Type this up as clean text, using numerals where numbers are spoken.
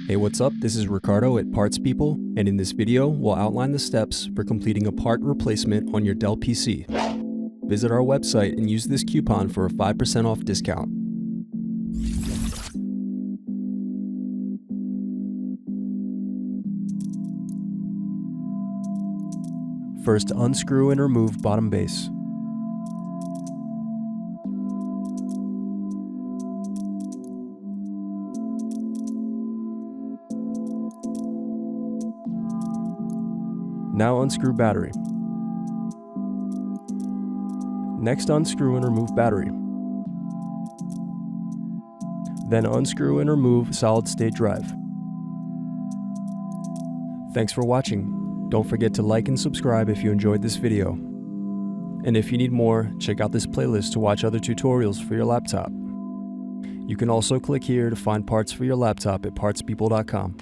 Hey, what's up? This is Ricardo at Parts People, and in this video, we'll outline the steps for completing a part replacement on your Dell PC. Visit our website and use this coupon for a 5% off discount. First, unscrew and remove bottom base. Now unscrew battery. Next, unscrew and remove battery. Then unscrew and remove solid-state drive. Thanks for watching. Don't forget to like and subscribe if you enjoyed this video. And if you need more, check out this playlist to watch other tutorials for your laptop. You can also click here to find parts for your laptop at partspeople.com.